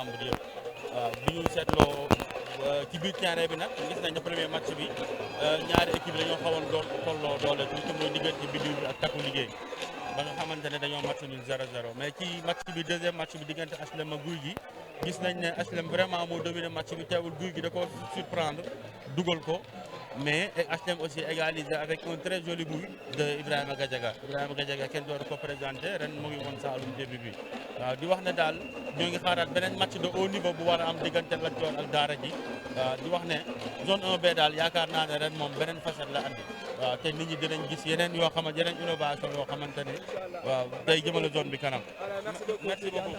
jàmbur yëpp bi ñu seetloo ci biir terrain bi nag gis nañ ne premier match bi ñaari équipe dañoo xawoon tolloo doole tuuti muy diggante Biddiw bi ak Takku Liggéey ba nga xamante ne dañoo match nul 0-0 mais ci match bi deuxième match bi diggante HLM ak Guy gi gis nañ ne HLM vraiment moo dominé match bi teewul Guy gi da ko surprendre dugal ko mais HLM aussi égalisé avec un très joli but de Ibrahima Gadiaga kenn dooru ko présenté ren mu ngi woon Saalum début bi waaw di wax ne daal ñoo ngi xaaraat beneen match de haut niveau bu war a am diggante Lat Dior ak Daara ji di wax ne zone 1B daal yaakaar naa ne ren moom beneen facette la andi waaw te nit ñi dinañ gis yeneen yoo xamante yeneen innovation yoo xamante ne waaw day jëmale zone bi kanam. merci beaucoup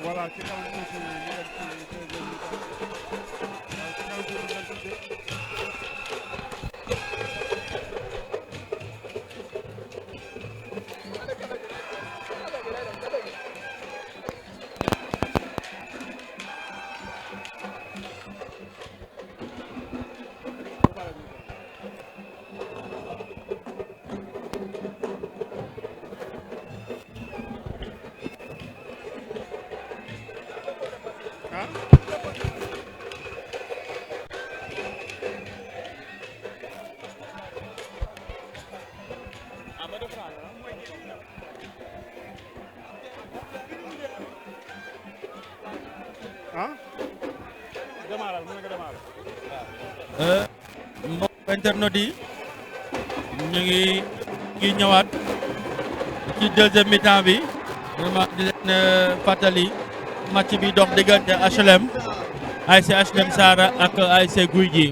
voilà ci kaw tuuti ñu dem ci deuxième mi-temps ci kaw tuuti ñu dem mbokk internet yi ñu ngi ñëwaat ci deuxième mi-temps bi vraiment di leen fàttali match bi dox diggante HLM ASC HLM Saara ak ASC Guy gi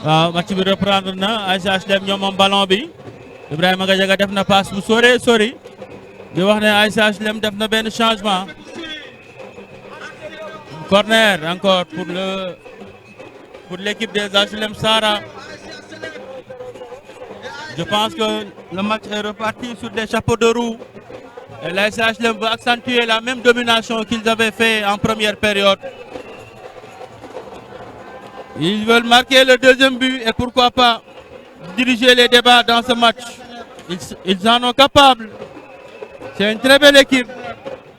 waaw match bi reprendre na ASC HLM ñoom moom ballon bi Ibrahima Gadiaga def na passe bu sori di wax ne ASC HLM def na benn changement corner encore pour l'équipe des HLM Saara. Je pense que le match est reparti sur des chapeaux de roue. Et l'ASC HLM va accentuer la même domination qu'ils avaient fait en première période. Ils veulent marquer le deuxième but et pourquoi pas diriger les débats dans ce match. Ils en sont capables. C'est une très belle équipe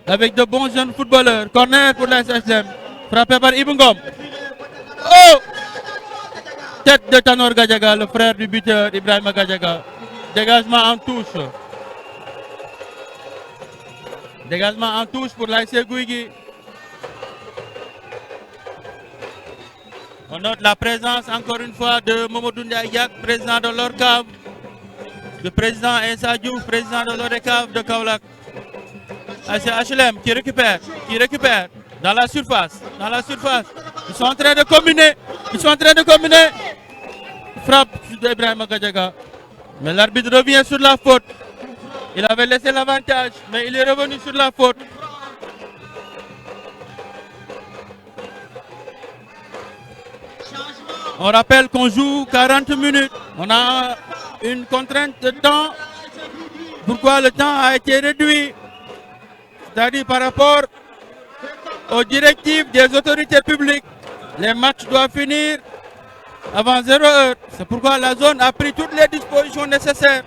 avec de bons jeunes footballeurs. Corner pour l'ASC HLM. Frappé par Ibou Ngom. Oh! Tête de Tanor Gadiaga, le frère du buteur Ibrahima Gadiaga. Dégagement en touche. Dégagement en touche pour l'ASC Guy gi. On note la présence encore une fois de Mamadou Ndiaye Diack, président de l'ORCAV, le président Issa Diouf, président de l'ORECAV de Kaolack. ASC HLM qui récupère dans la surface. Ils sont en train de combiner. Frappe d'Ibrahima Gadiaga. Mais l'arbitre revient sur la faute. Il avait laissé l'avantage, mais il est revenu sur la faute. On rappelle qu'on joue 40 minutes. On a une contrainte de temps pourquoi le temps a été réduit, c'est-à-dire par rapport aux directives des autorités publiques. Les matchs doivent finir avant 0 heure. C'est pourquoi la zone a pris toutes les dispositions nécessaires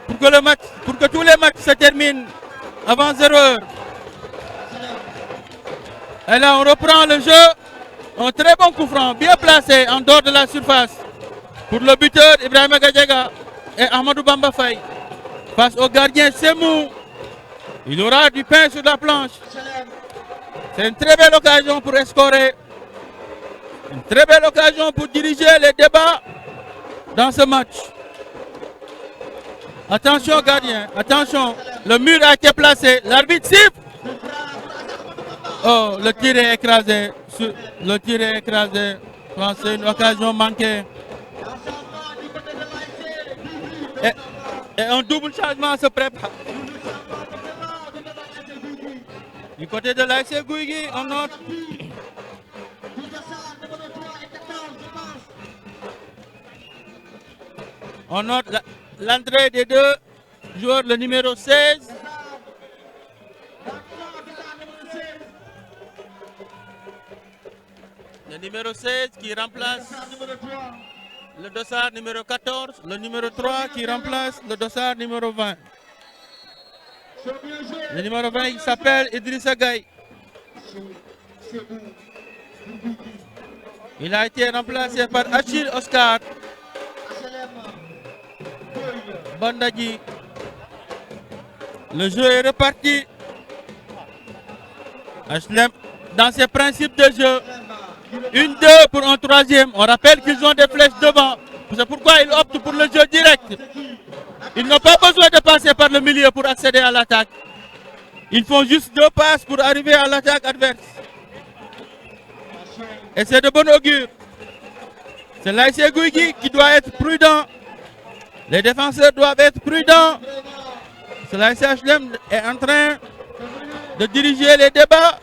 pour que tous les matchs se terminent avant 0 heure. Et là, on reprend le jeu. Un très bon coup franc, bien placé en dehors de la surface. Pour le buteur Ibrahima Gadiaga et Ahmadou Bamba Faye. Face au gardien Semou. Il aura du pain sur la planche. C'est une très belle occasion pour scorer. Une très belle occasion pour diriger les débats dans ce match. Attention gardien, attention. Le mur a été placé. L'arbitre siffle. Oh, le tir est écrasé. Le tir est écrasé. C'est une occasion manquée. Et un double changement se prépare. Du côté de l'ASC Gouigui, on note. On note l'entrée des deux joueurs, le numéro 16. Le numéro 16 qui remplace le dossard numéro 14. Le numéro 3 qui remplace le dossard numéro 20. Le numéro 20 il s'appelle Idrissa Gaye. Il a été remplacé par Achille Oscar Bandadji. Le jeu est reparti. HLM dans ses principes de jeu. 1-2 pour un troisième. On rappelle qu'ils ont des flèches devant. C'est pourquoi ils optent pour le jeu direct. Ils n'ont pas besoin de passer par le milieu pour accéder à l'attaque. Ils font juste 2 passes pour arriver à l'attaque adverse. Et c'est de bon augure. C'est l'ASC Gouigui qui doit être prudent. Les défenseurs doivent être prudents. C'est l'ASC HLM est en train de diriger les débats,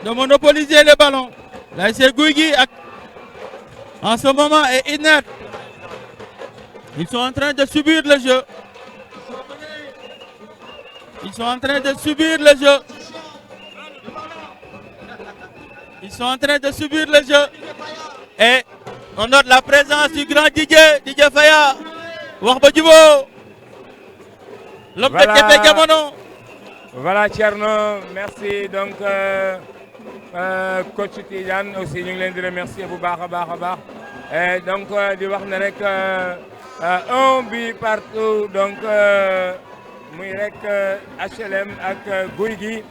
de monopoliser le ballon. L'ASC Gouigui en ce moment est inerte. Ils sont en train de subir le jeu. Ils sont en train de subir le jeu. Ils sont en train de subir le jeu. Et on note la présence du grand Didier Faya. Warba Djibo. L'homme de Kébé Gamono. Voilà Thierno, merci. Donc coach Tidiane aussi ñu ngi leen di remercier bu baax a baax. Et donc di wax ne rek un but partout donc muy rek HLM ak Gouigui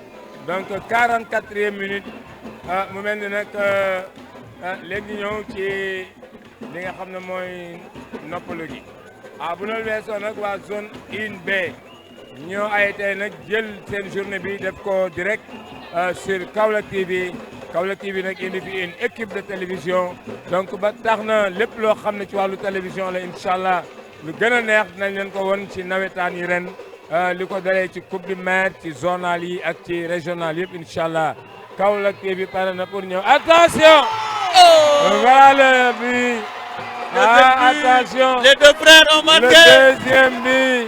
donc 44e minute mu mel ni nag léegi ñëw ci li nga xam ne mooy noppalu gi. Bu loolu weesoo nag waa zone 1B ñoo ay tey nag jël seen journée bi def ko direct sur Kaolack TV. Kaolack TV nag indi fi une équipe de télévision donc ba tax na lépp loo xam ne ci wàllu télévision la incha allah lu gën a neex dinañ leen ko won ci nawetaan yi ren li ko dalee ci coupe du maire ci zonal yi ak ci régional yëpp incha allah Kaolack TV pare na pour ñëw attention. Voilà le but. Attention. Les deux frères ont marqué. Le deuxième but.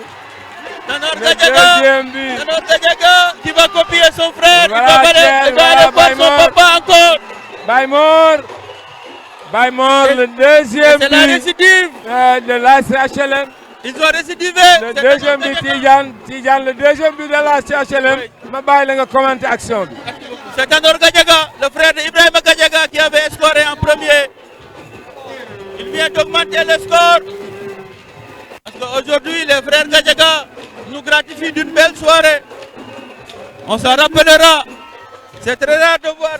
Tanor Gadiaga qui va copier son frère. Voilà, il va aller voir son papa encore. Baye Mor, le deuxième but. C'est la récidive. De l'ASC HLM. Ils ont récidivé. Le deuxième but Tidiane, le deuxième but de l'ASC HLM. Ma bàyyi la nga commenter action bi. C'est Tanor Gadiaga, le frère d'Ibrahima Gadiaga qui avait scoré en premier. Il vient d'augmenter le score. Parce qu'aujourd'hui, les frères Gadiaga nous gratifient d'une belle soirée. On s'en rappellera. C'est très rare de voir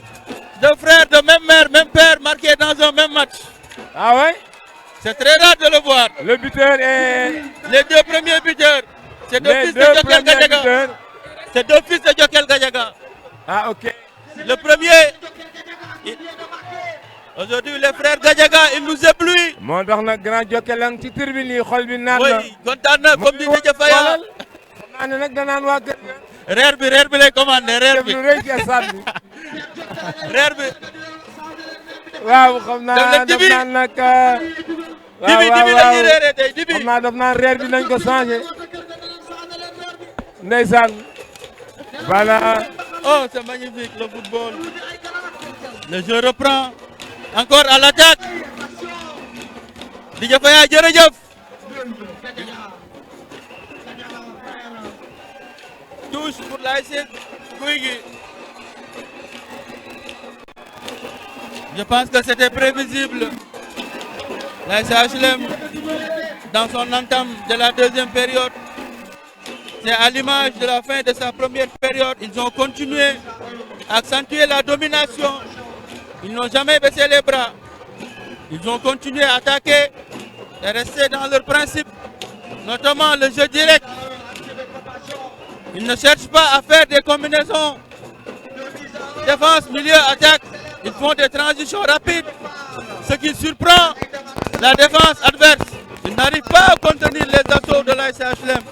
deux frères de même mère, même père marqués dans un même match. Ah ouais? C'est très rare de le voir. Le buteur est... Les deux premiers buteurs. C'est deux fils de Djokel Gadiaga. C'est deux fils de Djokel Gadiaga. Ah ok. Le premier... Aujourd'hui, les frères Gadiaga, ils nous éblouissent. moo tax nag grand Djokel a ngi ci tribune yi xol bi naan la. Oui, kontaan na comme Didier Faya. xam naa ne nag danaan waa kër ga. reer bi lay commandé reer bi. lu rëy ci stade bi. reer bi. waaw xam naa daf naan nag dibi la ñuy reeree tey dibi. xam naa daf naan reer bi nañ ko changé. ndeysaan. voilà. Oh, c'est magnifique le football. Le jeu reprend. Encore à l'attaque. Didier Faya jërëjëf. Touche pour l'ASC Gouy. Je pense que c'était prévisible. L'ASC HLM, dans son entame de la deuxième période, c'est à l'image de la fin de sa première période. Ils ont continué à accentuer la domination. Ils n'ont jamais baissé les bras. Ils ont continué à attaquer et rester dans leurs principes, notamment le jeu direct. Ils ne cherchent pas à faire des combinaisons. Défense, milieu, attaque. Ils font des transitions rapides, ce qui surprend la défense adverse. Ils n'arrivent pas à contenir les assauts de l'ASC HLM.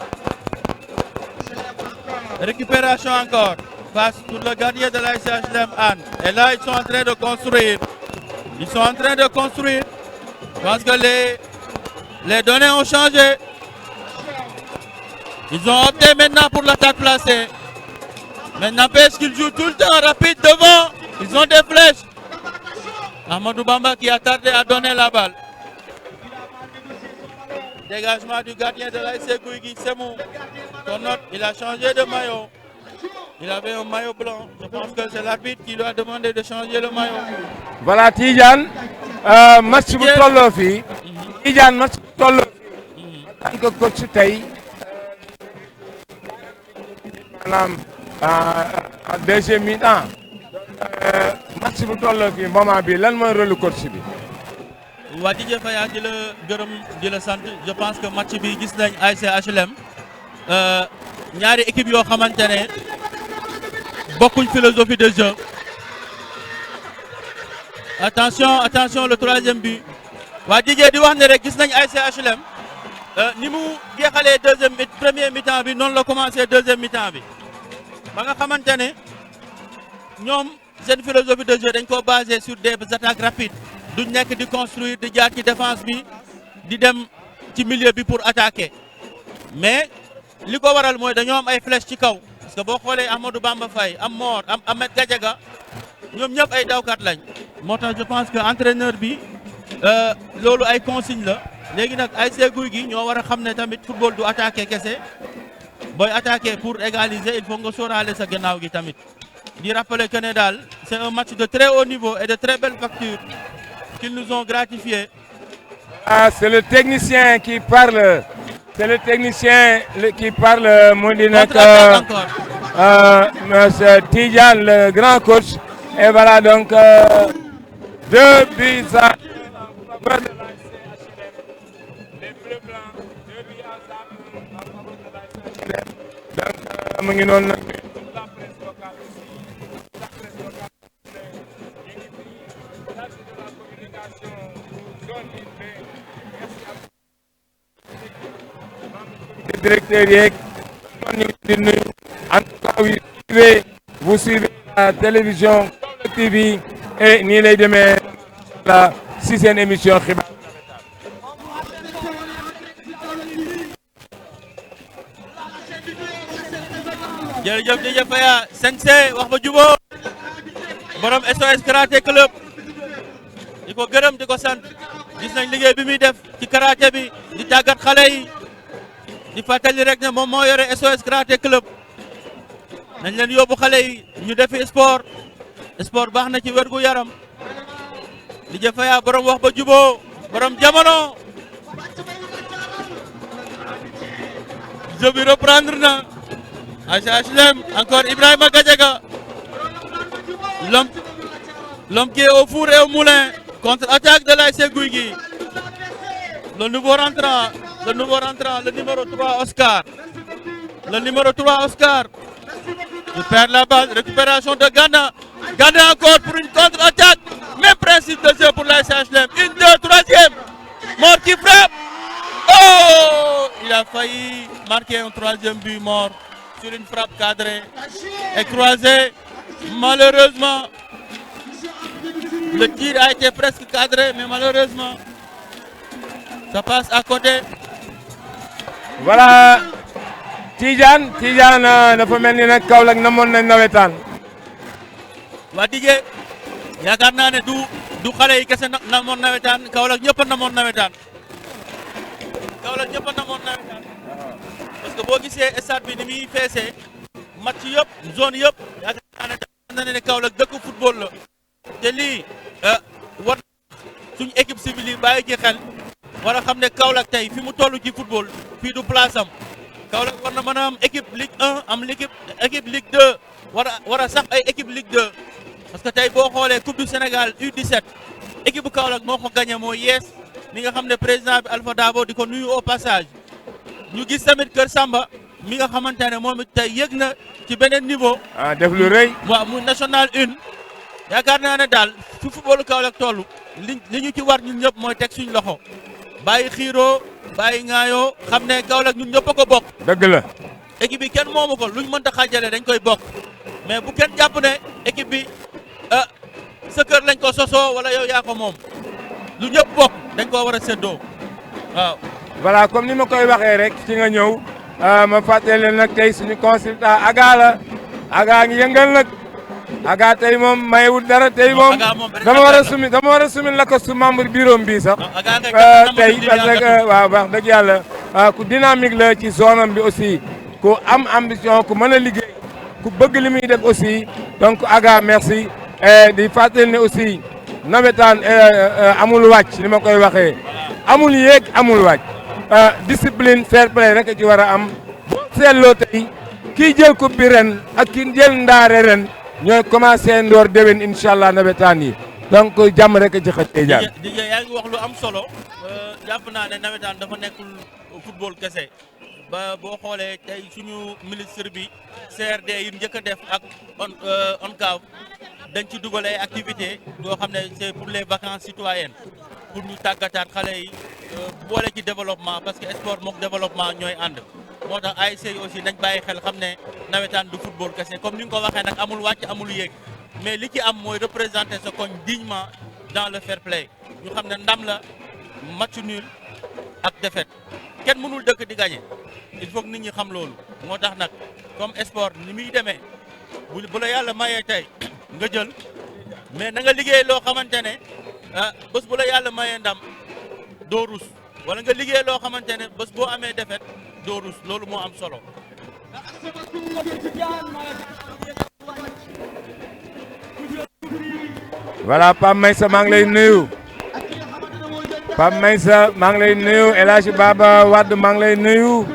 Récupération encore. Passe pour le gardien de l'ASC HLM, Anne. Et là, ils sont en train de construire. Ils sont en train de construire. Je pense que les données ont changé. Ils ont opté maintenant pour l'attaque placée. Mais n'empêche qu'ils jouent tout le temps rapide devant. Ils ont des flèches. Amadou Bamba qui a tardé à donner la balle. Dégagement du gardien de l'ASC Gouy, Semou. Ton note, il a changé de maillot. Il avait un maillot blanc. Je pense que c'est l'arbitre qui lui a demandé de changer le maillot. Voilà Tidiane. Match bu tolloo fii. Tidiane match bu tolloo fii. en tant que coach tey. maanaam en deuxième mi-temps. match bu tolloo fii moment bi lan mooy rôle coach bi. waa Didier Faya di la gërëm di la sant je pense que match bi gis nañ ASC HLM ñaari équipe yoo xamante ne bokkuñ philosophie de jeu. Attention le troisième but. waa Didier di wax ne rek gis nañ ASC HLM ni mu jeexalee premier mi-temps bi noonu la commencé deuxième mi-temps bi ba nga xamante ne ñoom seen philosophie de jeu dañ ko basé sur des attaques rapides. duñ nekk di construire di jaar ci défense bi di dem ci milieu bi pour attaquer mais li ko waral mooy dañoo am ay flèches ci kaw parce que boo xoolee Amadou Bamba Faye am Mor am Ahmed Gadiaga ñoom ñëpp ay dawkat lañ. moo tax je pense que entraîneur bi loolu ay consigne la léegi nag ASC Gouy Gui ñoo war a xam ne tamit football du attaquer kese booy attaquer pour égaliser il faut nga sóoraale sa gannaaw gi tamit di rappeler que ne daal c'est un match de très haut niveau et de très belle facture. Qu'ils nous ont gratifié. Ah, c'est le technicien qui parle. C'est le technicien qui parle, Moundinak. Monsieur Tidiane, le grand coach. Et voilà donc 2 buts à faveur de l'ASC HLM. Les bleus blancs, 2 buts à faveur de l'ASC HLM. Donc, mu ngi noonu nag toute la presse locale aussi. Toute la presse locale. Directeur yeeg ñu ngi di nuyu en tout cas vous suivez la télévision TV et nii lay demee la si seen émission xibaar. jërëjëf Didier Faya Sensei wax ba jubóo borom SOS Karaté Club di ko gërëm di ko sant gis nañ liggéey bi muy def ci karaté bi di tàggat xale yi. di fàttali rek ne moom moo yore SOS Karaté Club nañ leen yóbbu xale yi ñu defi sport baax na ci wérgu yaram Didier Faya borom wax ba juboo borom jamono jeu bi reprendre na ASC HLM encore Ibrahima Gadiaga l'homme qui est au four et au moulin contre-attaque de l'ASC Gouy Gui le nouveau rentrant, le numéro 3, Oscar. Le numéro 3, Oscar. Il perd la balle. Récupération de Ghana. Ghana encore pour une contre-attaque. Même principe de jeu pour la HLM. 1, 2, 3e. Mort qui frappe. Oh! Il a failli marquer un 3e but mort sur une frappe cadrée et croisée. Malheureusement, le tir a été presque cadré, mais malheureusement, ça passe à côté. voilà Tidiane dafa mel ni nag Kaolack namoon nañ nawetaan. waa Dijé yaakaar naa ne du xale yi kese namoon nawetaan Kaolack ñëpp a namoon nawetaan. Kaolack ñëpp a namoon nawetaan. parce que boo gisee stade bi ni muy feesee match yëpp zone yëpp yaakaar naa ne Kaolack dëkk football la. te lii war suñu équipe civile yi bàyyi ci xel war a xam ne Kaolack tey fi mu toll ci football fii du place am Kaolack war na mën a am équipe Ligue 1 am équipe Ligue 2 war a sax ay équipe Ligue 2 parce que tey boo xoolee Coupe du Sénégal U17 équipe bu Kaolack moo ko gagné moo yees mi nga xam ne président bi Alpha Dabo di ko nuyu au passage ñu gis tamit Kër Samba mi nga xamante ne moom it tey yëg na ci beneen niveau. def lu rëy. waaw mu national 1 yaakaar naa ne daal fi footballu Kaolack toll li ñu ci war ñun ñëpp mooy teg suñ loxo bàyyi xiiroo bàyyi ŋaayoo xam ne Kaolack ñun ñëpp a ko bokk. dëgg la. équipe bi kenn moomu ko luñ mënta xaajale dañ koy bokk mais bu kenn jàpp ne équipe bi sa kër lañ ko sosoo wala yow yaa ko moom lu ñëpp bokk dañ koo war a séddoo waaw. voilà comme ni ma koy waxee rek ci nga ñëw ma fàttali leen nag tey suñu consultant Aga la Aga ngi yëngal nag Aga tey moom mayewul dara tey moom dama war a sumi la ko su membre bureau bi sax tey parce que waaw wax dëgg yàlla ku dynamique la ci zone am bi aussi ku am ambition ku mën a liggéey ku bëgg li muy def aussi donc Aga merci di fàttali ne aussi nawetaan amul wàcc ni ma koy waxee amul yéeg amul wàcc discipline fair play rek ci war a am boo seetloo tey kii jël coupe bi ren ak kii jël ndaare ren ñooy commencé ndoor déwén incha allah nawetaan yi donc jàmm rek ci xëj jaar. DJ yaa ngi wax lu am solo jàpp naa ne nawetaan dafa nekkul football kese ba boo xoolee tey suñu ministre bi CRD yi njëkk a def ak ONCAV dañ ci dugal ay activités yoo xam ne c'est pour les vacances citoyennes pour ñu tàggataat xale yi boole ci développement parce que sport mook développement ñooy ànd moo tax ASC yi aussi nañ bàyyi xel xam ne nawetaan du football kese comme ni nga ko waxee nag amul wàcc amul yéeg mais li ci am mooy représenter sa koñ dignement dans le fair play ñu xam ne ndam la match nul ak défaite kenn mënul dëkk di gagner il faut que nit ñi xam loolu moo tax nag comme sport ni muy demee bu la yàlla mayee tey nga jël mais na nga liggéey loo xamante ne bés bu la yàlla mayee ndam doo rus wala nga liggéey loo xamante ne bés boo amee défaite doo rus loolu moo am solo. voilà Pape Maysa maa ngi lay nuyu Pape Maysa maa ngi lay nuyu El Hadj Baba Wade maa ngi lay nuyu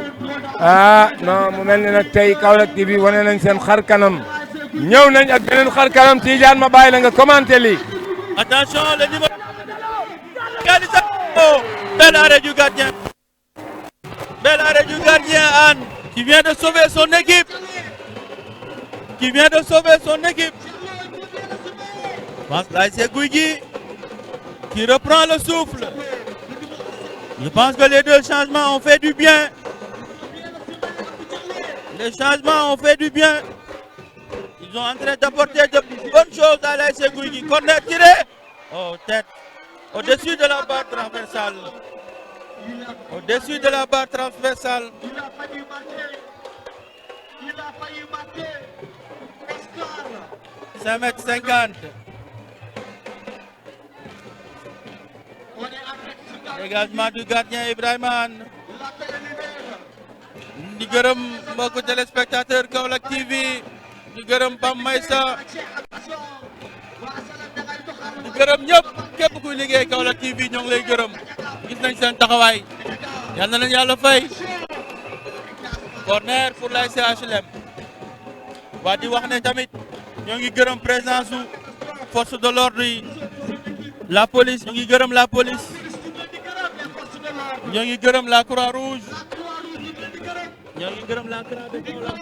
non mu mel ni nag tey Kaolack TV wane nañ seen xar kanam ñëw nañ ak beneen xar kanam Tidiane ma bàyyi la nga commenté lii. attention le numéro. Bel arrêt du gardien. Bel arrêt du gardien Anne qui vient de sauver son équipe. l'ASC Gouy qui reprend le souffle. Je pense que les deux changements ont fait du bien. Les changements ont fait du bien. Ils sont en train d'apporter de bonnes choses à l'ASC Gouy. Corner tiré. Oh, tête. Au-dessus de la barre transversale. Au-dessus de la barre transversale. Il a failli marquer. 5,50 m. Dégagement du gardien Ibrahima Anne. Di gërëm mbokku téléspectateur Kaolack TV. Di gërëm Pape Maysa. Di gërëm ñëpp képp kuy liggéey Kaolack TV ñoo ngi lay gërëm. Gis nañ seen taxawaay. Yal na leen yàlla fay. Corner pour l'ASC HLM. waa di wax ne tamit ñoo ngi gërëm présence su force de l'ordre yi. La police ñoo ngi gërëm la police. ñoo ngi gërëm la Croix-Rouge. ñoo ngi gërëm la Croix de Kaolack.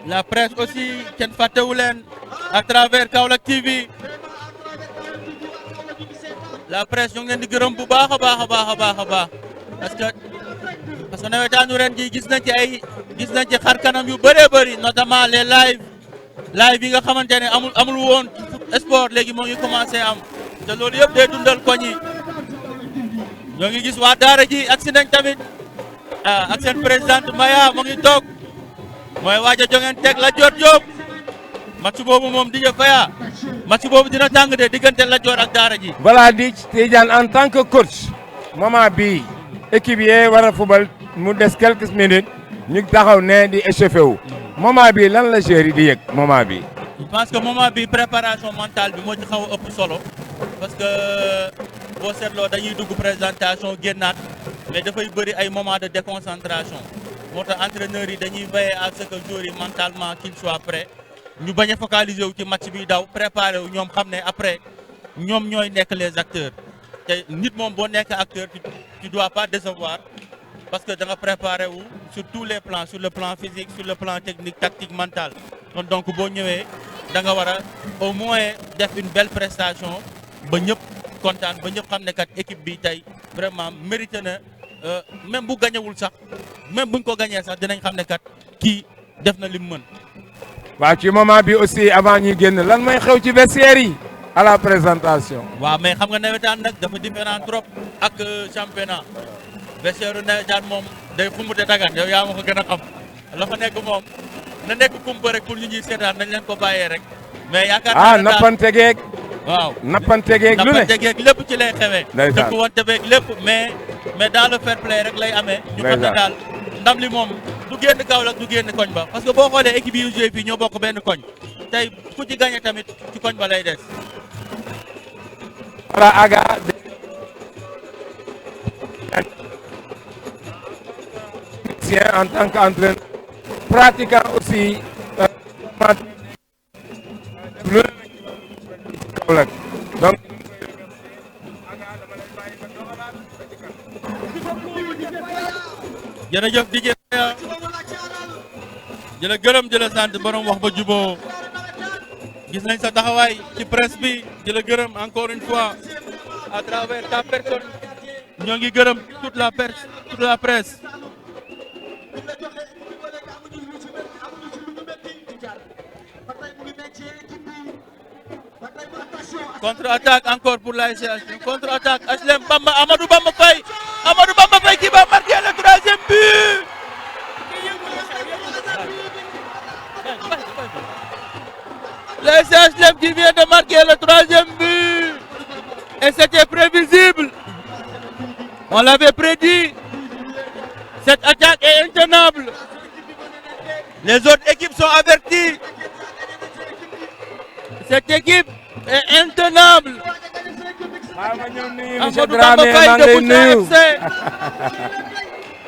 La presse aussi kenn fàttewu leen à travers Kaolack TV. La presse ñu ngi leen di gërëm bu baax a baax a baax a baax a baax parce que nawetaanu ren ji gis nañ ci xar kanam yu bëree bëri notamment les live yi nga xamante ne amul woon sport léegi moo ngi commencé am te loolu yëpp day dundal koñ yi ñoo ngi gis waa daara ji ak si nañ tamit ak seen présidente Maya moo ngi toog mooy waaj a jonganteeg Lat Dior Diop match boobu moom di Faya match boobu dina tàng de diggante Lat Dior ak daara ji. voilà di Tidiane en tant que coach moment bii équipe yee war a fubal mu des quelques minutes ñu taxaw ne di échauffé wu moment bii lan la joueur yi di yëg moment bii. je pense que moment bi préparation mentale bi moo ci xaw a ëpp solo parce que boo seetloo dañuy dugg présentation génnaat mais dafay bëri ay moment de déconcentration moo tax entraîneurs yi dañuy veiller à ce que joueurs yi mentalement qu'ils soient prêts ñu bañ a focaliser wu ci match bi daw préparer wu ñoom xam ne après ñoom ñooy nekk les acteurs te nit moom boo nekk acteur tu dois pas décevoir parce que da nga préparer wu sur tous les plans sur le plan physique sur le plan technique tactique mental kon donc boo ñëwee da nga war a au moins def une belle prestation ba ñëpp kontaan ba ñëpp xam ne kat équipe bi tey vraiment mérité na même bu gañewul sax même buñ ko gañee sax dinañ xam ne kat kii def na li mu mën. waaw ci moment bi aussi avant ñuy génn lan mooy xew ci vestiaire yi à la présentation. waaw mais xam nga nawetaan nag dafa différent trop ak championnat vestiaire nawetaan moom day xumbute dagan yow yaa ma ko gën a xam la fa nekk moom na nekk kumpa rek pour ñu ñuy seetaan nañ leen ko bàyyee rek. mais yaakaar naa ne nappante geeg. waaw nappante geeg lu ne nappante geeg lépp ci lay xewee. ndeysaan dëkk wante beeg lépp mais dans le fair play rek lay amee. ñu xam ne daal ndam li moom du génn Kaolack du génn koñ ba parce que boo xoolee équipe yi joué fii ñoo bokk benn koñ tey ku ci gagné tamit ci koñ ba lay des. voilà Aga. en tant qu'entraîneur pratiquant aussi donc jërëjëf DJ jëla gërëm jëla sant borom wax ba juboo gis nañ sa taxawaay ci presse bi jëla gërëm encore une fois à travers ta personne ñoo ngi gërëm toute la presse contre-attaque encore pour l'ASC HLM contre-attaque HLM Bamba Amadou Bamba Faye qui va marquer le troisième but. L'ASC HLM qui vient de marquer le troisième but et c'était prévisible. On l'avait prédit. Cette attaque est intenable. Les autres équipes sont averties. Cette équipe est intenable. Amadou Bamba Faye de Bouchra FC.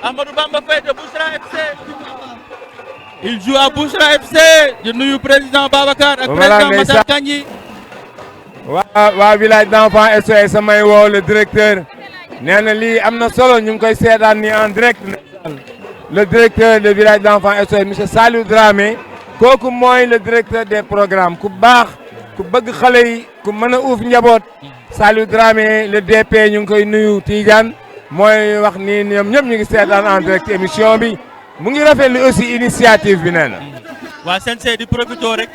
Amadou Bamba Faye de Bouchra FC. Il joue à Bouchra FC. di nuyu président Babacar ak président Matar Kandji. waa village d'enfants SOS samay woo le directeur nee na lii am na solo ñu ngi koy seetaan ni en direct. le directeur du village d'enfants SOS monsieur Saliou Dramé kooku mooy le directeur des programmes ku baax ku bëgg xale yi ku mën a uuf njaboot. Saliou Dramé le DP ñu ngi koy nuyu Tidiane mooy wax ni ñoom ñëpp ñu ngi seetaan en direct émission bi mu ngi rafetlu aussi initiative bi nee na. waa CNG di profito rek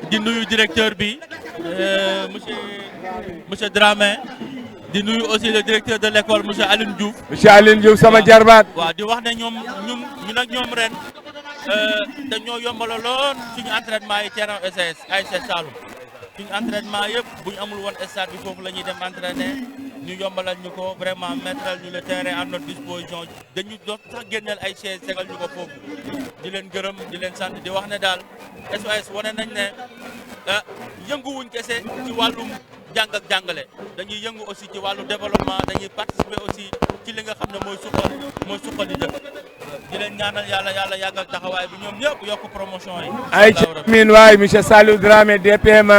di nuyu directeur bi monsieur Dramé di nuyu aussi le directeur de l'école monsieur Aline Diouf. monsieur Aline Diouf sama jarbaat. waaw di wax ne ñun ak ñoom ren dañoo yombalaloon suñu entraînement yi terrain SS ASC Saloum. suñu entraînement yëpp bu ñu amul woon stade bi foofu la ñuy dem entraîner ñu yombalal ñu ko vraiment mettre ñu le terrain à notre disposition dañu doon sax génneel ay chaise tegal ñu ko foofu di leen gërëm di leen sant di wax ne daal SOS wane nañ ne yënguwuñ kese ci wàllum jàng ak jàngale dañuy yëngu aussi ci wàllu développement dañuy participer aussi ci li nga xam ne mooy suqali dëkk di leen ñaanal yàlla yàggal taxawaay bi ñoom ñëpp yokk promotion yi. ay ci min waay monsieur Saliou Dramé DPM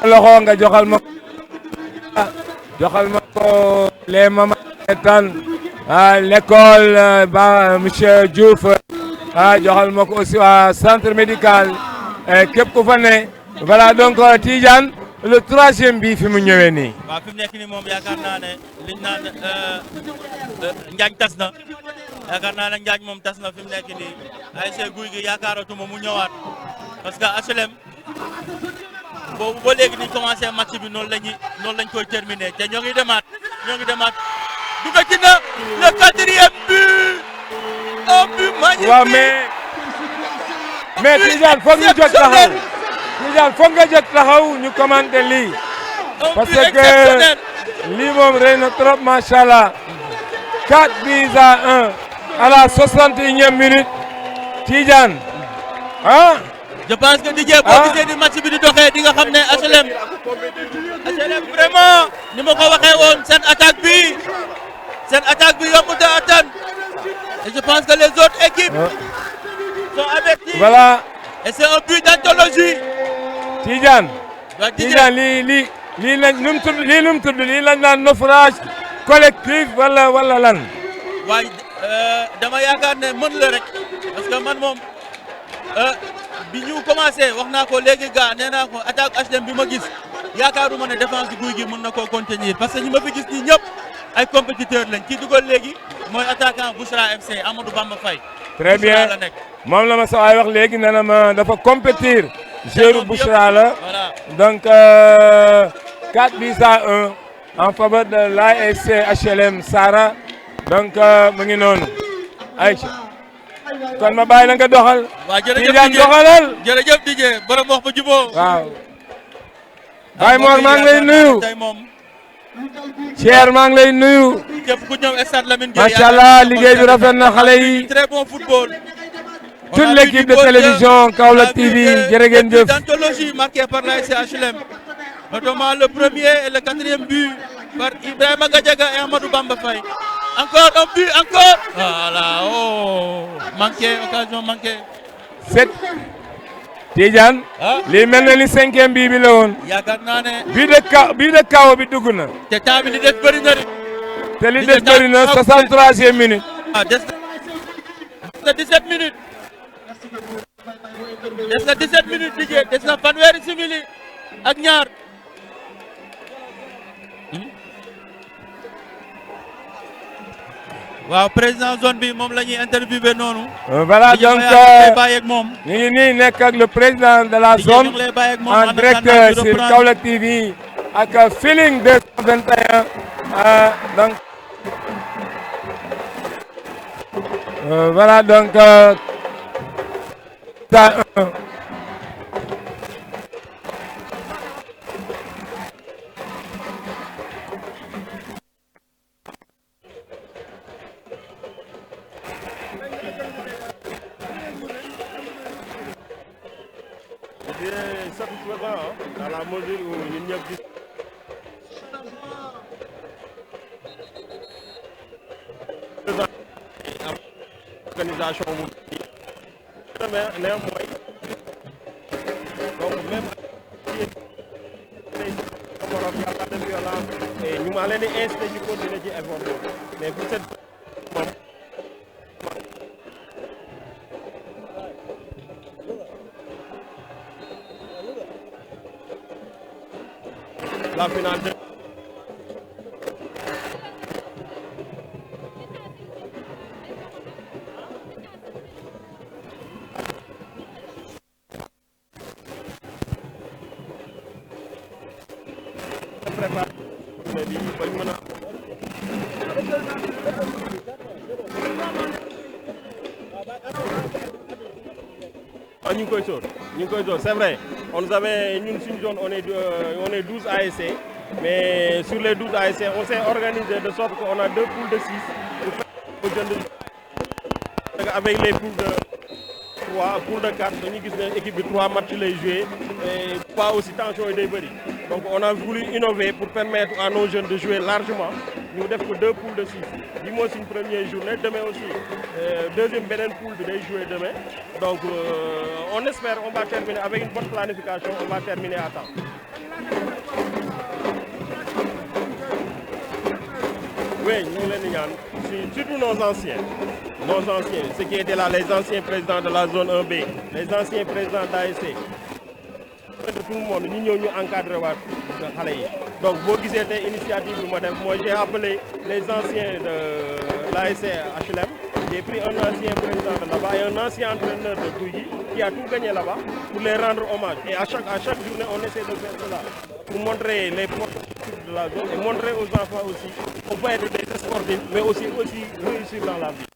loxo nga joxal ma ko les mamans tan l'école ba monsieur Diouf joxal ma ko aussi waa centre médical képp ku fa ne voilà donc Tidiane le troisième bi fi mu ñëwee nii. waaw fi mu nekk nii moom yaakaar naa ne liñ naan njaañ tas na yaakaar naa ne njaañ moom tas na fi mu nekk nii ASC Guy gi yaakaaratuma mu ñëwaat parce que HLM boobu ba léegi ni commencé match bi noonu lañ koy terminé te ñoo ngi demaat dugal ci na le 4e but un but magnifique. waaw mais Tidiane foog ñu jóg taxaw Tidiane foog nga jóg taxaw ñu commenté lii parce que lii moom rëy na trop macha allah 4 buts à 1 à la 61e minute Tidiane ah. je pense que Didier boo gisee di match bi di doxee di nga xam ne HLM vraiment ni ma ko waxee woon seen attaque bi yombut a atteindre et je pense que les autres équipes sont averties. Voilà. Et c'est un but d'anthologie. Tidiane lii lañ nu mu tudd lii lañ naan naufrage collectif wala lan. waaye dama yaakaar ne mën la rek parce que man moom bi ñu commencé wax naa ko léegi gars nee naa ko attaque HLM bi ma gis yaakaaruma ne défense guy gi mën na koo contenir parce que ñi ma fi gis nii ñëpp ay compétiteurs lañ ci dugal léegi mooy attaquant Bouchra FC Amadou Bamba Faye. très bien moom la ma sa waay wax léegi nee na ma dafa compétir. joueur Bouchra la donc 4 buts à 1 en faveur de l'ASC HLM Sara donc mu ngi noonu ayca kon ma bàyyi la nga doxal. waaw Tidiane doxalal. jërëjëf Didier borom wax ba jubóo. waaw. Baye Mor maa ngi lay nuyu. Thier maa ngi lay nuyu. képp ku ñëw stade Lamine Gueye. macha allah liggéey bi rafet na xale yi. très bon football. toute l'équipe de télévision Kaolack TV jërë ngeen jëf. D'anthologie marquée par l'ASC HLM. notamment le premier et le 4e but par Ibrahima Gadiaga et Amadou Bamba Faye. Encore un but, encore. Voilà, oh, manqué, occasion manquée. Tidiane. lii mel na ni 5e bii bi la woon. yaakaar naa ne. bii de kaw bi dugg na. te temps bi li des bëri na de. te li des bëri na 63e minute. des na 17 minutes. des na 17 minutes Didier des na fanweeri simili ak ñaar. waaw président zone bi moom la ñuy interviewé noonu. voilà donc ñu ngi nii nekk ak le président de la zone en direct sur Kaolack TV ak Feeling 221 donc voilà donc satisfaisant dans la mesure où ñun ñëpp gis organisation bu néanmoins donc même yàlla de violence et ñu ma leen di incité ñu continuer ci effort boobu mais pour cette la finale de ñu ngi koy sóor c'est vrai on avait ñun suñu zone on est 12 ASC mais sur les 12 ASC on s'est organisé de sorte qu'on a 2 poules de 6 pour faire avec les poules de 3 poules de 4 dañuy gis ne équipe bi 3 matchs lay jouer et pas aussi tension yi day bëri donc on a voulu innover pour permettre à nos jeunes de jouer largement ñu def ko 2 poules de 6 bi mooy suñu première journée demain aussi deuxième beneen poule bi day jouer demain donc on espère on va terminer avec une bonne planification on va terminer à temps. Oui ñu ngi leen di ñaan surtout nos anciens ceux qui étaient là les anciens présidents de la zone 1B les anciens présidents d'ASC de tout le monde ñu ñëw ñu encadré waat xale yi donc boo gisee tey initiative bi ma def mooy j'ai appelé les anciens de l'ASC HLM J'ai pris un ancien président de là-bas et un ancien entraîneur de Guigui qui a tout gagné là-bas pour les rendre hommage. Et à chaque journée, on essaie de faire cela pour montrer les points de la zone et montrer aux enfants aussi qu'on peut être des sportifs, mais aussi réussir dans la vie.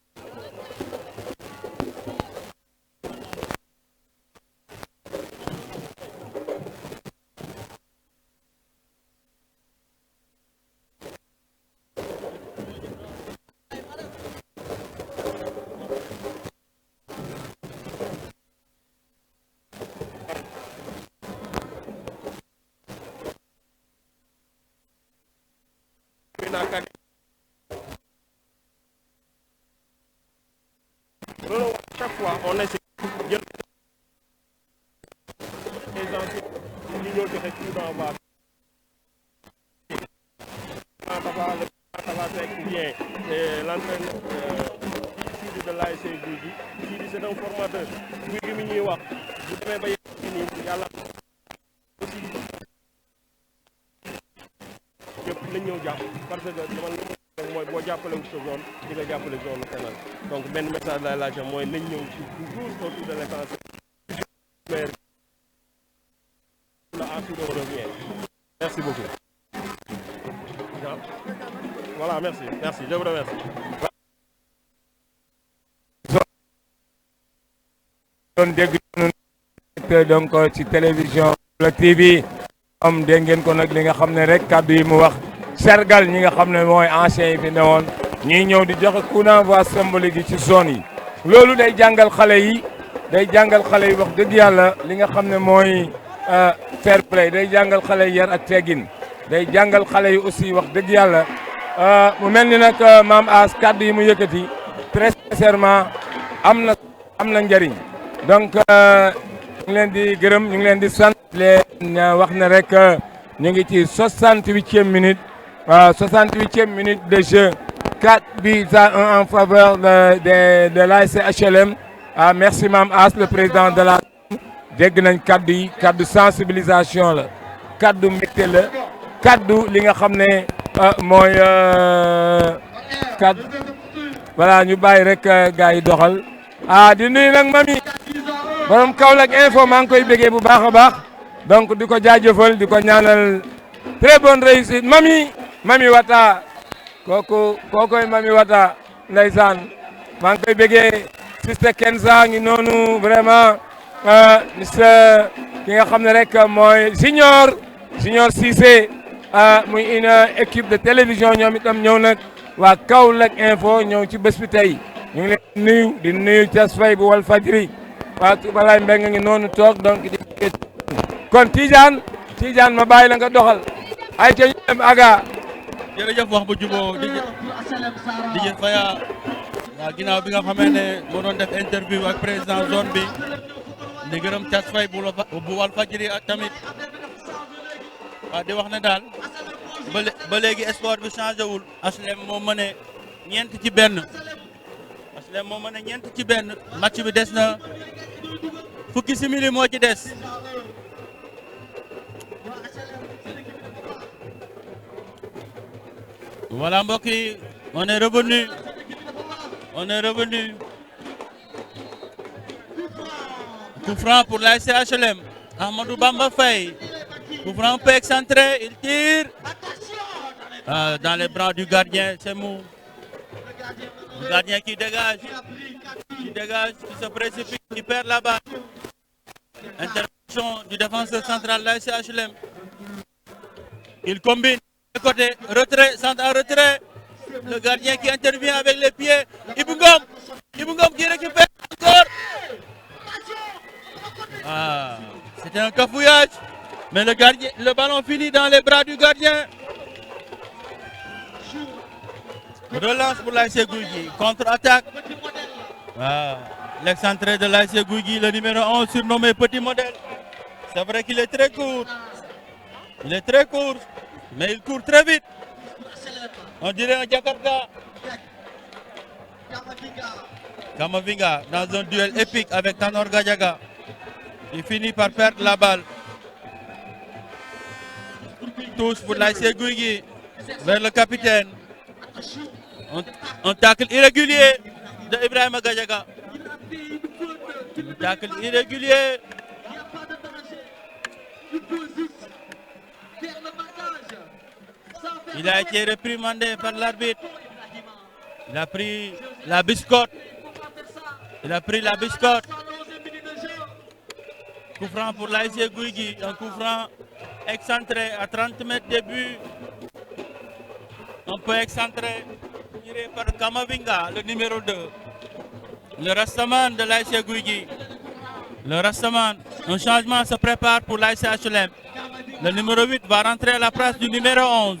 Chaque fois, on essaie de les anciens qui ont été tout d'envoi. L'entraîneur de l'ASC Guigui, c'est un formateur. Guigui mi ñuy wax bu demee ba yegg yàlla aussi ñëpp nañ ñëw jàpp parce que dama mooy boo jàppale wu sa zone di nga jàppale zone keneen donc benn message lay laajte mooy nañ ñëw ci toujours autour de l'essentiel mais la ensuite on revient. Merci beaucoup. Voilà, merci, je vous remercie. doon dégg donc ci télévision la TV am dégg ngeen ko nag li nga xam ne rek kàddu yi mu wax sargal ñi nga xam ne mooy anciens yi fi newoon ñuy ñëw di joxe coup d'envoi symbolique yi ci zone yi loolu day jàngal xale yi wax dëgg yàlla li nga xam ne mooy fair play day jàngal xale yi yar ak teggin day jàngal xale yi aussi wax dëgg yàlla mu mel ni nag maam As kàddu yi mu yëkkati très sincèrement am na njëriñ donc ñu ngi leen di gërëm ñu ngi leen di sant leen wax na rek ñu ngi ci 68e minute 68e minute de jeu 4 buts à 1 en faveur de l'ASC HLM. Merci Mame As le président de la dégg nañ kaddu yi kaddu sensibilisation la kaddu mbégte la kaddu li nga xam ne mooy kaddu voilà ñu bàyyi rek gars yi doxal di nuyu nag mami borom Kaolack info maa ngi koy bégee bu baax a baax donc di ko jaajëfal di ko ñaanal très bonne réussite mami Wata kookoy mami Wata ndeysaan maa ngi koy bégee Sister Kenza ngi noonu vraiment monsieur ki nga xam ne rek mooy Junior Cissé muy une équipe de télévision ñoom itam ñëw nag waa Kaolack info ñëw ci bés bi tey ñu ngi leen di nuyu Thias Faye bu Walfadjri waa Tubalay Mbengue ngi noonu toog donc di kon Tidiane ma bàyyi la nga doxal ay ca ñu dem aga jërëjëf wax bu juboo di Faya waaw ginnaaw bi nga xamee ne moo doon def interview ak président zone bi di gërëm Thiat Faye bu Walfadjri ak tamit waaw di wax ne daal ba léegi sport bi changé wul HLM moo mëne ñeent ci benn match bi des na fukki simili moo ci des voilà mbokk yi on est revenu coup franc pour l'ASC HLM Ahmadou Bamba Faye coup franc un peu excentré il tire dans les bras du gardien c'est mou le gardien qui dégage qui se précipite qui perd la balle intervention du défenseur central l'ASC HLM il combine de côté retrait centre en retrait le gardien qui intervient avec les pieds Ibou Ngom qui récupère encore c'était un cafouillage mais le ballon finit dans les bras du gardien. Relance pour l'ASC Guigui, contre-attaque. L'excentré de l'ASC Guigui, le numéro 11 surnommé Petit Modèle. C'est vrai qu'il est très court. Mais il court très vite. On dirait un Jakarta. Kamavinga dans un duel épique avec Tanor Gadiaga. Il finit par perdre la balle. Touche pour l'ASC Guigui vers le capitaine. Un tacle irrégulier de Ibrahima Gadiaga. Tacle irrégulier. Il a été réprimandé par l'arbitre. Il a pris la biscotte. Il a pris la biscotte. Coup franc pour l'ASC Gouy, un coup franc excentré à 30 mètres de but. Un peu excentré, tiré par Kamavinga, le numéro 2. Le Rastaman de l'ASC Gouy. Le Rastaman, un changement se prépare pour l'ASC HLM. Le numéro 8 va rentrer à la place du numéro 11.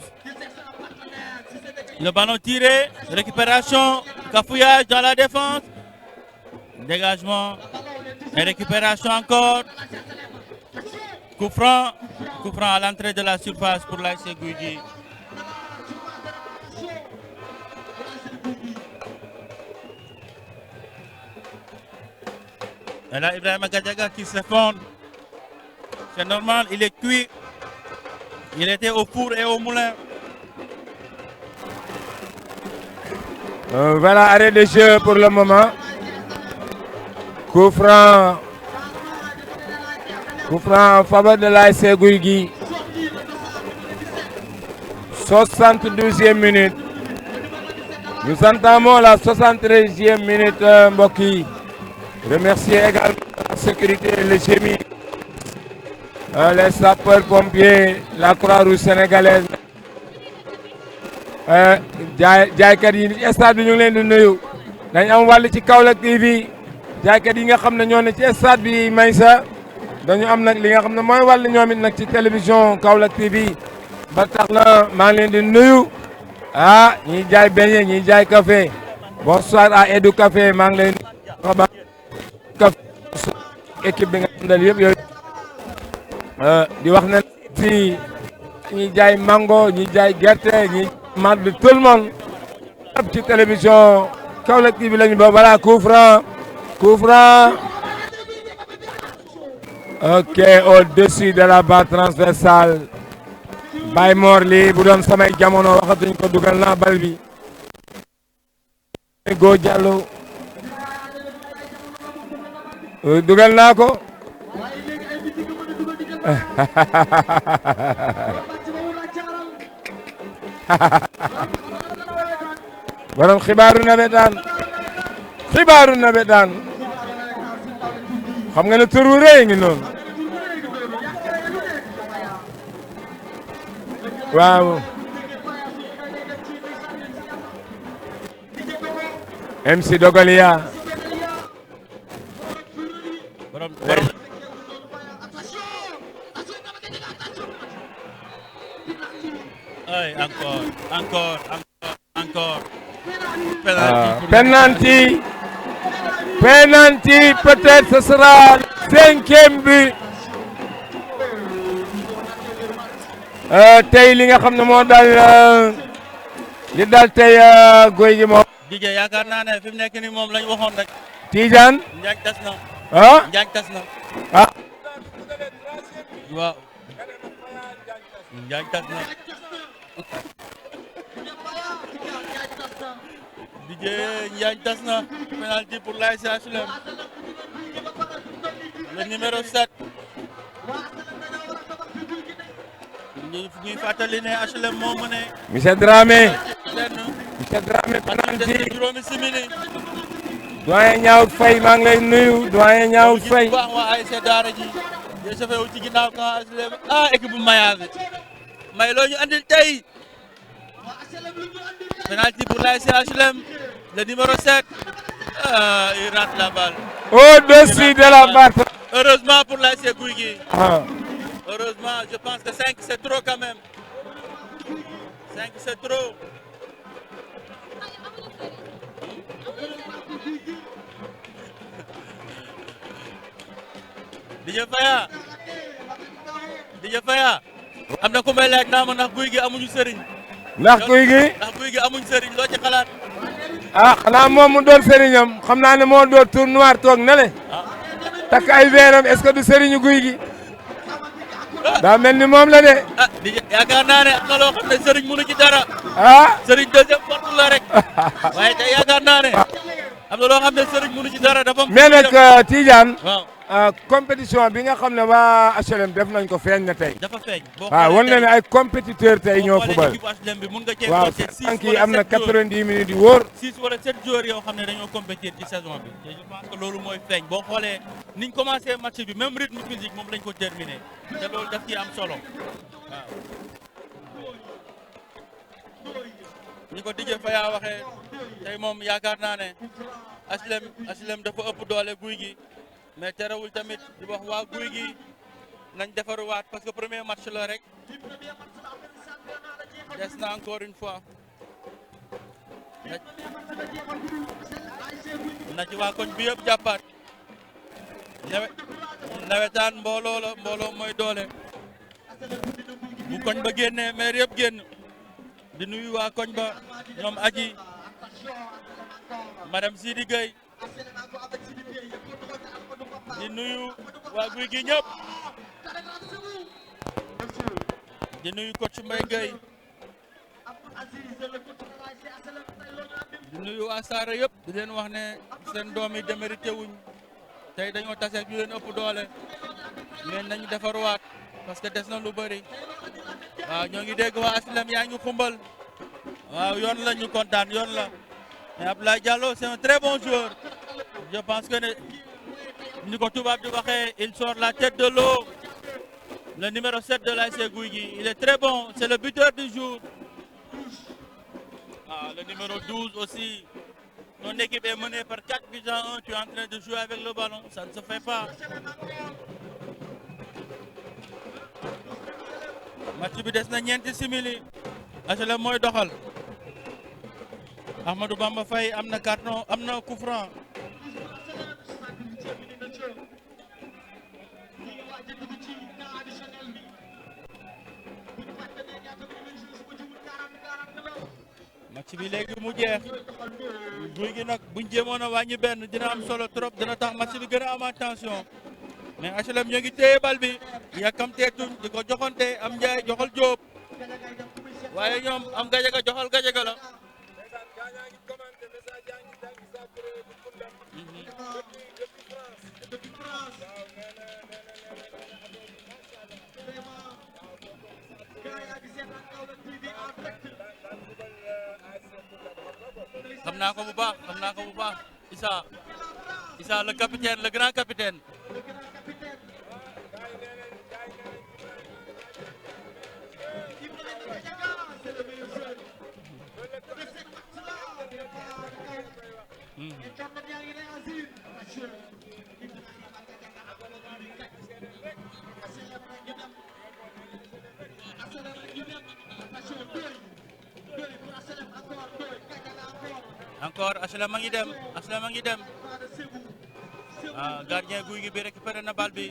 Le ballon tiré, récupération, cafouillage dans la défense. Dégagement et récupération encore. Coup franc à l'entrée de la surface pour l'ASC Gouy. Et là, Ibrahima Gadiaga qui s'effondre. C'est normal, il est cuit. Il était au four et au moulin. Voilà, arrêt de jeu pour le moment. Coup franc en faveur de l'ASC Gouy. 72e minute. Nous entamons la 73e minute, mbokk yi. Remercier également la sécurité et le GMI, les sapeurs-pompiers, la Croix-Rouge sénégalaise. jaaykat yi stade bi ñu ngi leen di nuyu. dañ am wàll ci Kaolack TV. jaaykat yi nga xam ne ñoo ne ci stade bi Maysa dañu am nag li nga xam ne mooy wàll ñoom it nag ci télévision Kaolack TV. ba tax na maa ngi leen di nuyu. ñiy jaay beignet ñiy jaay café. bonsoir à Edu Café maa ngi leen di équipe bi nga àndal yëpp yooyu di wax ne fii ñi jaay mango ñi jaay gerte ñi mat bi tout le monde ci télévision Kaolack TV lañu ba voilà coup franc ok au-dessus de la barre transversale Baye Mor lii bu doon samay jamono waxatuñ ko dugal naa bal bi Go Diallo dugal naa ko borom xibaaru nawetaan xam nga ne tur wu rëy ngi noonu waaw MC Dogalia encore. Penalty, peut-être ce sera le 5e but. tey li nga xam ne moo dal li dal tey Gouy Gui moom. DJ yaakaar naa ne fi mu nekk nii moom lañ waxoon rek. Tidiane. Njaañ tas na. Njaañ tas na. waaw. Njaañ tas na. DJ Njaañ tas na. Penalty pour l'ASC HLM. Le numéro 7. ñuy fàttali ne HLM moo mëne. Monsieur Dramé. penalty. juróomi simili. doyen Niaoud Faye maa ngi lay nuyu doyen Niaoud Faye. baax waa ASC Daara ji. de chauffé wu ci ginnaaw kan HLM équipe bu Mayave. may loo ñu andil tey. penalty pour l'ASC HLM. le numéro 7. il rate la balle. Au-dessus de la barre. Heureusement pour l'ASC Gouy Gui. Heureusement, je pense que 5 c'est trop quand même. 5 c'est trop. DJ Faya. am na ku may laaj naa ma ndax Gouy Gui amuñu sëriñ. ndax Gouy Gui amuñu sëriñ loo ci xalaat. xanaa moom mu doon sëriñam xam naa ne moo doon tour noir toog na le. takk ay veeram est-ce que du sëriñu Gouy Gui. daa mel ni moom la de. yaakaar naa ne am na loo xam ne sëriñ mënu ci dara. ah sëriñ deuxième porte la rek. waaye tey yaakaar naa ne. am na loo xam ne sëriñ mënu ci dara dafa. mais nag Tidiane. waaw compétition bi nga xam ne waa HLM def nañ ko feeñ na tey. dafa feeñ. waaw wan na ne ay compétiteurs tey ñoo fubal. HLM bi mun nga cee waaw sànq yi am na 90 minutes yu wóor. 6 wala 7 joueurs yoo xam ne dañoo compétir ci saison bi te je pense que loolu mooy feeñ boo xoolee niñ commencé match bi même rythme physique moom lañ ko terminé te loolu daf ciy am solo waaw. ñi ko dijjee fa yaa waxee tey moom yaakaar naa ne HLM dafa ëpp doole guy gi mais terewul tamit di wax waa guy gi nañ defaruwaat parce que premier match la rek des na encore une fois na ci waa koñ bi yëpp jàppaat nawetaan mbooloo la mbooloo mooy doole bu koñ ba génnee maire yëpp génn di nuyu waa koñ ba ñoom aji madame Sidi Gueye di nuyu waa guy gi ñëpp di nuyu coach Mbaye Gueye di nuyu waa Saara yëpp di leen wax ne seen doom yi démérité wuñ tey dañoo tase ñu leen ëpp doole mais nañu defarwaat parce que des na lu bëri waaw ñoo ngi dégg waa HLM yaa ngi xumbal waaw yoon la ñu kontaan yoon la mais Abdoulaye Diallo c'est un très bon joueur je pense que ne ni ko tubaab di waxee il sort la tête de l'eau le numéro 7 de l'ASC Gouy Gui il est très bon c'est le buteur du jour le numéro 12 aussi ton équipe est menée par 4 buts à 1 tu es en train de jouer avec le ballon ça ne se fait pas match bi des na ñeenti simili HLM mooy doxal Ahmadou Bamba Faye am na carton am na coup franc match bi léegi mu jeex guy gi nag buñ jéemoon a wàññi benn dina am solo trop dina tax match bi gën a am attention mais HLM ñoo ngi téye bal bi yàkkamteetuñ di ko joxante am Ndiaye joxal Diop waaye ñoom am Gajaga joxal Gajaga la xam naa ko bu baax Issa le capitaine le grand capitaine encore HLM a ngi dem gardien Gouy Gui bi récupéré na balle bi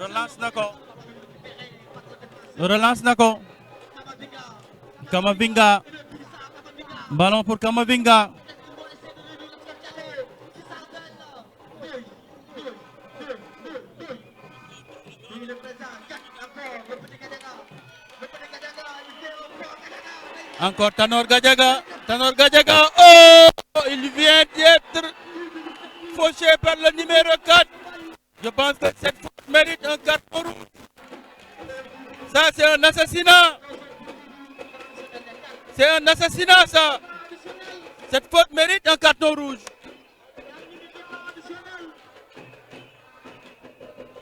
relance na ko Kamavinga ballon pour Kamavinga encore Tanor Gajaga, oh, il vient d'être fauché par le numéro 4. Je pense que cette faute mérite un carton rouge. Ça, c'est un assassinat. C'est un assassinat, ça. Cette faute mérite un carton rouge.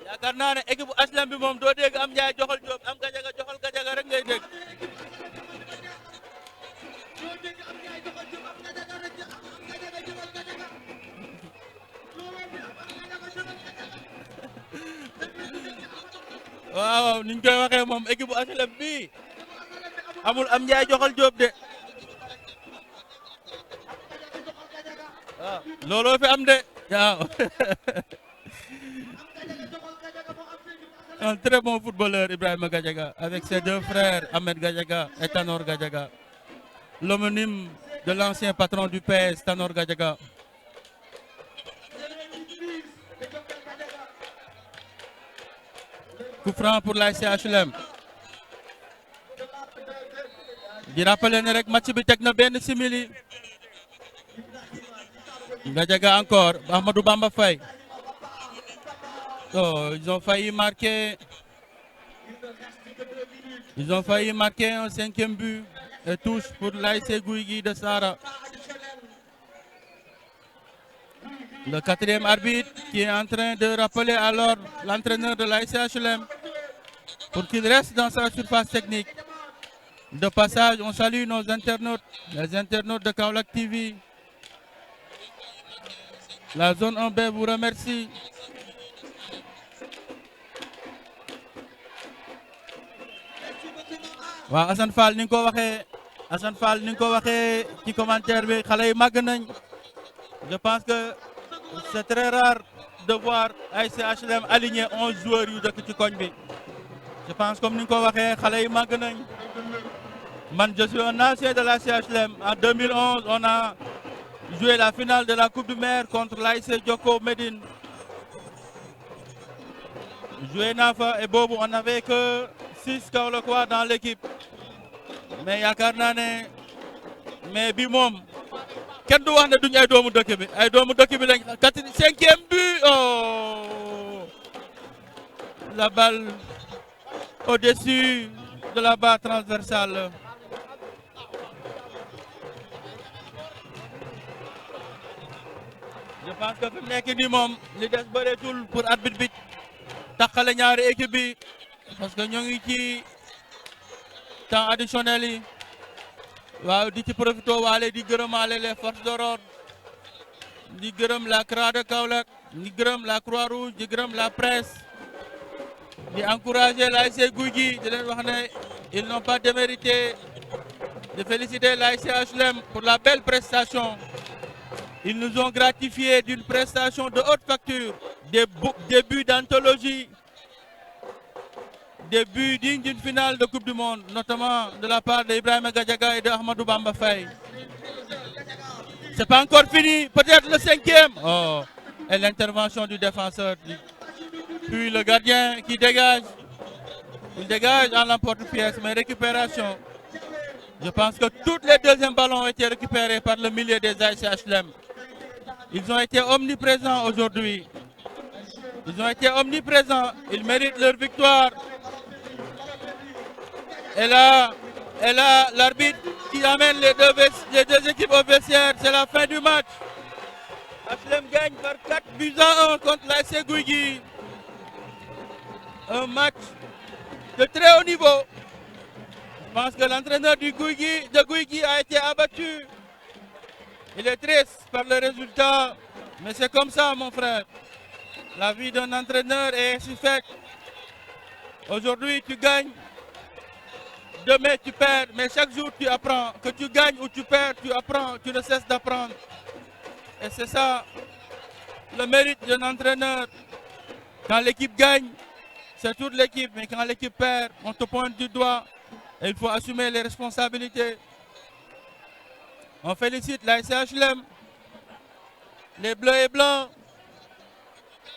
yaakaar naa ne équipe bu HLM bi moom doo dégg am Ndiaye joxal Diop am Gajaga joxal Gajaga rek ngay dégg. waaw niñ koy waxee moom équipe bu HLM bi amul am Ndiaye joxal Diop de waaw looloo fi am de waaw un très bon footballeur Ibrahima Gadiaga avec ses deux frères Ahmed Gadiaga et Tanor Gadiaga l'homonyme de l'ancien patron du PS Tanor Gadiaga. Coup franc pour l'ASC HLM. di rappeler ne rek match bi teg na benn simili Gadiaga encore, Ahmadou Bamba Faye. Oh, ils ont failli marquer. Ils ont failli marquer un 5e but et touche pour l'ASC Gouigui de Sahara. Le 4e arbitre qui est en train de rappeler alors l'entraîneur de l'ASC HLM pour qu'il reste dans sa surface technique. De passage, on salue nos internautes, les internautes de Kaolack TV. La zone 1B vous remercie. waaw Assane Fall ni nga ko waxee Assane Fall ni nga ko waxee ci commentaire bi xale yi màgg nañ je pense que c'est très rare de voir ASC HLM aligné 11 joueurs yu dëkk ci koñ bi je pense comme ni nga ko waxee xale yi màgg nañ man je suis un ancien de l'ASC HLM. En 2011 on a joué la finale de la Coupe du Maire contre l'ASC Joko Médine joué naa fa et boobu on n'avait que 6 Kaolackois dans l'équipe mais yaakaar naa ne mais bi moom kenn du wax ne duñu ay doomu dëkk bi ay doomu dëkk bi lañ 5e but oh la balle au-dessus de la barre transversale. Je pense que fi mu nekk nii moom li des bëreetul pour arbitre bi taxale ñaari équipe bi parce que ñoo ngi ci temps additionnel yi waaw di ci profité waale di gërëmaale les forces de l'ordre di gërëm la CRA de Kaolack di gërëm la Croix-Rouge di gërëm la presse di encourager l'ASC Gouigui di leen wax ne ils n'ont pas démérité de féliciter l'ASC HLM pour la belle prestation. Ils nous ont gratifié d'une prestation de haute facture, des buts d'anthologie, des buts dignes d'une finale de Coupe du Monde, notamment de la part d'Ibrahima Gadiaga et de Ahmadou Bamba Faye. C'est pas encore fini, peut-être le 5e. Oh, et l'intervention du défenseur. Puis le gardien qui dégage. Il dégage en l'emporte-pièce, mais récupération. Je pense que tous les deuxièmes ballons ont été récupérés par le milieu des ASC HLM. Ils ont été omniprésents aujourd'hui. Ils ont été omniprésents. Ils méritent leur victoire. Et là, l'arbitre qui amène les deux équipes au vestiaire. C'est la fin du match. HLM gagne par 4 buts à 1 contre l'ASC Gouigui. Un match de très haut niveau. Je pense que l'entraîneur de Gouigui a été abattu. Il est triste par le résultat, mais c'est comme ça, mon frère. La vie d'un entraîneur est ainsi faite. Aujourd'hui, tu gagnes. Demain, tu perds. Mais chaque jour, tu apprends. Que tu gagnes ou tu perds, tu apprends. Tu ne cesses d'apprendre. Et c'est ça, le mérite d'un entraîneur. Quand l'équipe gagne, c'est toute l'équipe. Mais quand l'équipe perd, on te pointe du doigt. Et il faut assumer les responsabilités. On félicite l'ASC HLM, les bleus et blancs.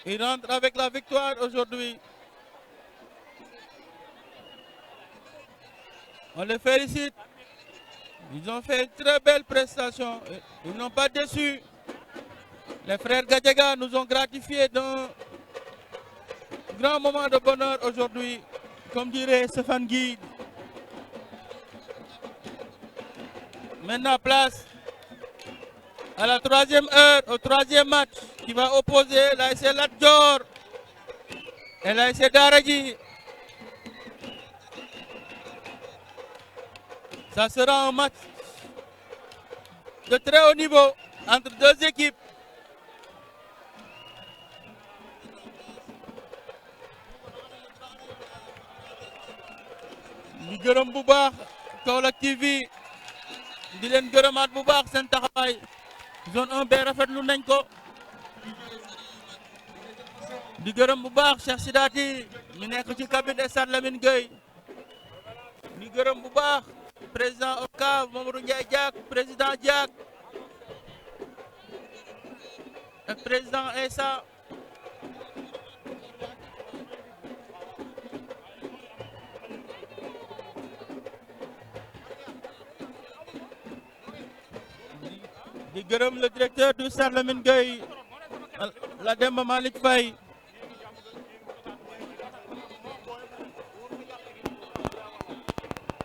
Ils rentrent avec la victoire aujourd'hui. On les félicite. Ils ont fait une très belle prestation. Ils n'ont pas déçu. Les frères Gadiaga nous ont gratifiés d'un grand moment de bonheur aujourd'hui. Comme dirait Stéphane Guy. Maintenant, place à la 3e heure, au 3e match qui va opposer l'ASC Lat Dior et l'ASC Daradji. Ça sera un match de très haut niveau entre deux équipes. Di gërëm bu baax Kaolack TV. di leen gërëmaat bu baax seen taxawaay zone 1B rafetlu nañ ko di gërëm bu baax Cheikh Sidati mi nekk ci cabinet Stade Lamine Gueye di gërëm bu baax président OCAV Mamadou Ndiaye Diack président Diack ak président Essa di gërëm le directeur du Stade Lamine Gueye la Demba Malick Faye